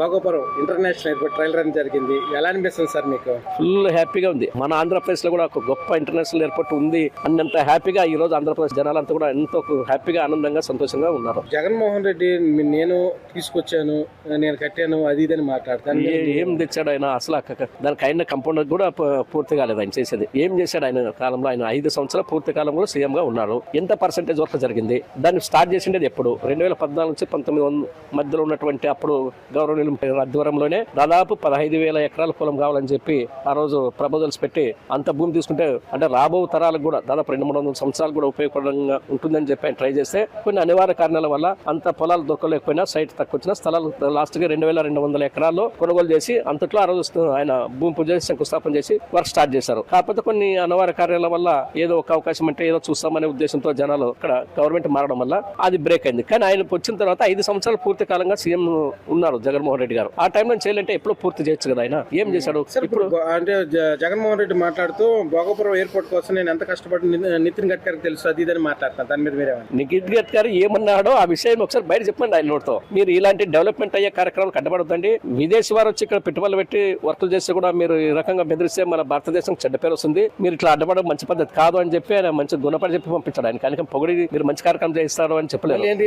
Bhogapuram international airport trial run జరిగింది. ఎలా అనిపిస్తుంది సార్ మీకు? ఫుల్ హ్యాపీగా ఉంది. మన ఆంధ్రప్రదేశ్ లో కూడా ఒక గొప్ప ఇంటర్నేషనల్ ఎయిర్పోర్ట్ ఉంది అన్నంత హ్యాపీగా ఈ రోజు ఆంధ్రప్రదేశ్ జనాలంతా కూడా ఎంతో హ్యాపీగా ఆనందంగా సంతోషంగా ఉన్నారు. జగన్మోహన్ రెడ్డి నేను తీసుకొచ్చాను, నేను కట్టాను, అది ఇదని మాట్లాడతాను. ఏం తెచ్చాడు ఆయన? అసలు దానికి ఆయన కంపౌండర్ కూడా పూర్తి కాలేదు ఆయన చేసేది. ఏం చేశాడు ఆయన కాలంలో? ఆయన 5 సంవత్సరాల పూర్తి కాలంలో సీఎం గా ఉన్నారు. ఎంత పర్సెంటేజ్ వర్క్ జరిగింది? దాన్ని స్టార్ట్ చేసిండేది ఎప్పుడు? 2014 నుంచి 19 మధ్యలో ఉన్నటువంటి అప్పుడు గవర్నమెంట్ ఆధ్వర్యంలోనే దాదాపు 15,000 ఎకరాల పొలం కావాలని చెప్పి ఆ రోజు ప్రపోజల్స్ పెట్టి అంత భూమి తీసుకుంటే అంటే రాబో తరాలకు కూడా దాదాపు 200-300 సంవత్సరాలు కూడా ఉపయోగపడంగా ఉంటుందని చెప్పి ఆయన ట్రై చేస్తే కొన్ని అనివార్య కారణాల వల్ల అంత పొలాలు దొరకలేకపోయినా సైట్ తక్కువ వచ్చిన స్థలాలు లాస్ట్ గా 2,200 ఎకరాల్లో కొనుగోలు చేసి అంతట్లో ఆ రోజు ఆయన భూమి పూజ చేసి శంకుస్థాపన చేసి వర్క్ స్టార్ట్ చేశారు. కాకపోతే కొన్ని అనివార్య కార్యాల వల్ల ఏదో ఒక అవకాశం అంటే ఏదో చూస్తామనే ఉద్దేశంతో జనాలు ఇక్కడ గవర్నమెంట్ మారడం వల్ల అది బ్రేక్ అయింది. కానీ ఆయన వచ్చిన తర్వాత 5 సంవత్సరాలు పూర్తి కాలంగా సీఎం ఉన్నారు జగన్మోహన్ రెడ్డి గారు. ఆ టైంలో చేయాలంటే ఎప్పుడు పూర్తి చేయొచ్చు కదా ఆయన. ఏం చేశాడు? ఇప్పుడు అంటే జగన్మోహన్ రెడ్డి మాట్లాడుతూ భోగాపురం ఎయిర్పోర్ట్ కోసం నేను ఎంత కష్టపడి నితిన్ గడ్కరీకి తెలుసు, అది ఇదని మాట్లాడతాను. దాని మీద మీరేమన్నా? నితిన్ గడ్కరీ ఏమన్నాడో ఆ విషయం ఒకసారి బయట చెప్పండి ఆయన నోటితో. మీరు ఇలాంటి డెవలప్మెంట్ అయ్యే కార్యక్రమాలు కట్టబడద్దండి. విదేశీ వారు వచ్చి ఇక్కడ పెట్టుబడులు పెట్టి వర్కులు చేస్తే కూడా మీరు ఈ రకంగా బెదిరిస్తే మన భారతదేశం చెడ్డ పేరు వస్తుంది. మీరు ఇట్లా అడ్డపడడం మంచి పద్ధతి కాదు అని చెప్పి ఆయన మంచి గుణపడి చెప్పి పంపించాడు. ఆయన కనుక పొగిడి మీరు మంచి కార్యక్రమం చేస్తారు అని చెప్పలేదు.